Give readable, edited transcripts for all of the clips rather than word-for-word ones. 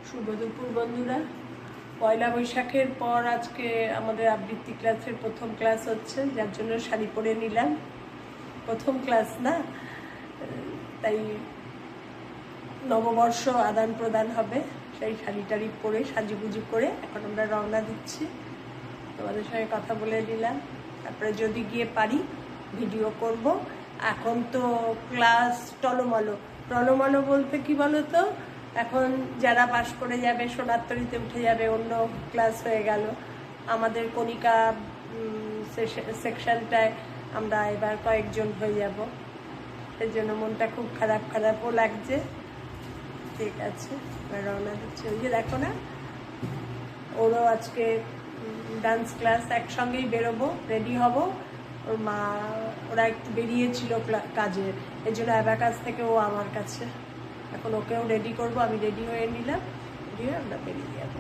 শুভ দুপুর বন্ধুরা। পয়লা বৈশাখের পর আজকে আমাদের আবৃত্তি ক্লাসের প্রথম ক্লাস হচ্ছে, যার জন্য শাড়ি পরে নিলাম। প্রথম ক্লাস না, তাই নববর্ষ আদান প্রদান হবে, সেই শাড়ি টাড়ি পরে সাজুগুজু করে এখন আমরা রওনা দিচ্ছি। তোমাদের সঙ্গে কথা বলে নিলাম, তারপরে যদি গিয়ে পারি ভিডিও করব। এখন তো ক্লাস টলমলো বলতে কি বলো তো, এখন যারা পাশ করে যাবে সোনারতরীতে উঠে যাবে, অন্য ক্লাস হয়ে গেল। আমাদের কণিকা সেকশনটায় আমরা এবার কয়েকজন হয়ে যাব, এর জন্য মনটা খুব খারাপও লাগছে। ঠিক আছে, রওনা দিচ্ছে। ওই যে দেখো না, ওরও আজকে ডান্স ক্লাস, একসঙ্গেই বেরোবো, রেডি হব। ওর মা ওরা একটু বেরিয়েছিল কাজে, এর জন্য অ্যাবাকাস থেকে ও আমার কাছে। এখন ওকেও রেডি করব, আমি রেডি হয়ে নিলাম, দিয়ে আমরা বেরিয়ে যাব।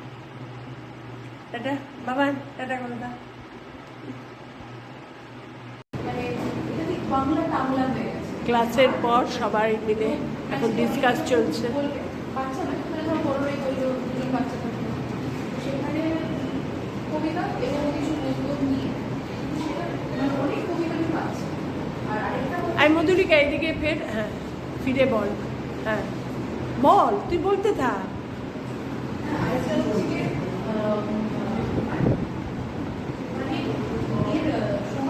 টাটা বাবা, টাটা করে দাও। ক্লাসের পর সবাই মিলে এখন ডিসকাস চলছে। আমি মধুরিকা এদিকে ফের, হ্যাঁ ফিরে বল, হ্যাঁ বল, তুই বলতে থাক।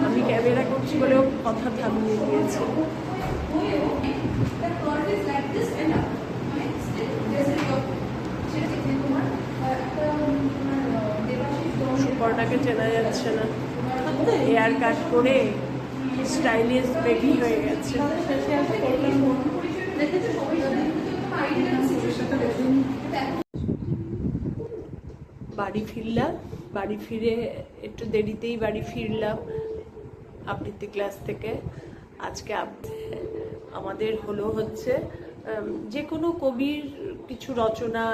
আমি ক্যামেরা করছি বলেও কথা থামিয়ে দিয়েছে। সুপর্ণাকে চেনা যাচ্ছে না, হেয়ার কাট করে স্টাইলিশ বেবি হয়ে গেছে। বাড়ি ফিরে একটু দেরিতেই বাড়ি ফিরলাম আবৃত্তি ক্লাস থেকে। আজকে আমাদের হচ্ছে যে কোনো কবির কিছু রচনা,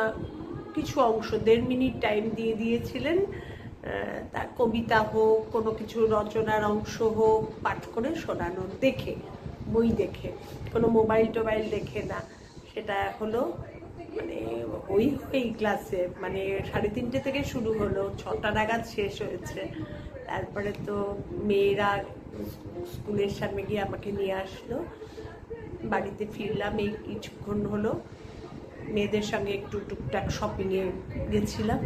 কিছু অংশ 1.5 মিনিট টাইম দিয়ে দিয়েছিলেন, তার কবিতা হোক, কোনো কিছু রচনার অংশ হোক, পাঠ করে শোনানোর, দেখে, বই দেখে, কোনো মোবাইল টোবাইল দেখে না। সেটা হলো মানে ওই ক্লাসে, মানে 3:30 থেকে শুরু হলো, 6টা নাগাদ শেষ হয়েছে। তারপরে তো মেয়েরা স্কুলের সামনে গিয়ে আমাকে নিয়ে আসলো, বাড়িতে ফিরলাম এই কিছুক্ষণ হলো। মেয়েদের সঙ্গে একটু টুকটাক শপিংয়ে গেছিলাম।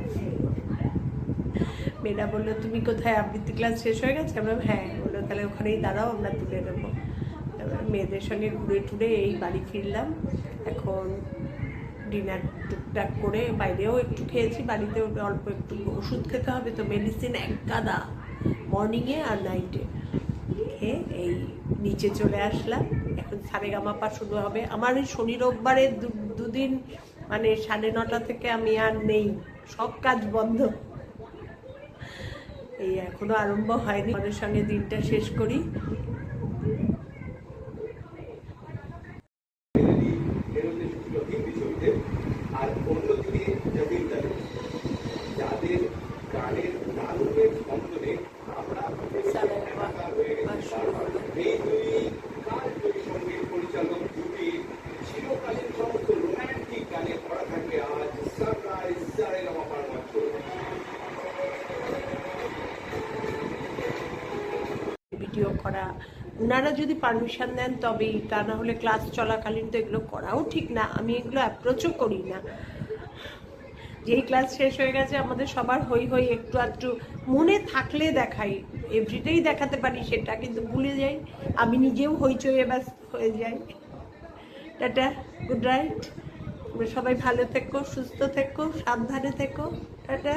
মেয়েরা বললো, তুমি কোথায়, আবৃত্তি ক্লাস শেষ হয়ে গেছে? আমরা হ্যাঁ। বললো, তাহলে ওখানেই দাঁড়াও, আমরা তুলে নেবো। মেয়েদের সঙ্গে ঘুরে টুরে এই বাড়ি ফিরলাম। এখন ডিনার টুকটাক করে, বাইরেও একটু খেয়েছি, বাড়িতেও অল্প একটু ওষুধ খেতে হবে তো, মেডিসিন 1 গাদা মর্নিংয়ে আর নাইটে খেয়ে এই নিচে চলে আসলাম। এখন সারেগামাপা শুরু হবে। আমার এই শনি রোববারে দুদিন মানে 9:30 থেকে আমি আর নেই, সব কাজ বন্ধ। এই এখনো আরম্ভ হয়নি, আমাদের সঙ্গে দিনটা শেষ করি। আর অন্যদিকে যাদের গানের তালুকের স্পন্দনে আমরা এই দুই কালজয়ী সঙ্গীত পরিচালক জুটি চিরকালীন সমস্ত রোম্যান্টিক গানে ভরা থাকবে আজ সারপ্রাইজ সারেগামাপার মঞ্চ। ভিডিও করা, ওনারা যদি পারমিশন দেন তবেই, তা না হলে ক্লাস চলাকালীন তো এগুলো করাও ঠিক না। আমি এগুলো অ্যাপ্রোচও করি না। যেই ক্লাস শেষ হয়ে গেছে আমাদের সবার হই একটু আধটু মনে থাকলে দেখাই, এভরিডেই দেখাতে পারি সেটা, কিন্তু ভুলে যাই। আমি নিজেও হইচয়ে ব্যস্ত হয়ে যাই। Tata, good night. সবাই ভালো থেকো, সুস্থ থেকো, সাবধানে থেকো। টাটা।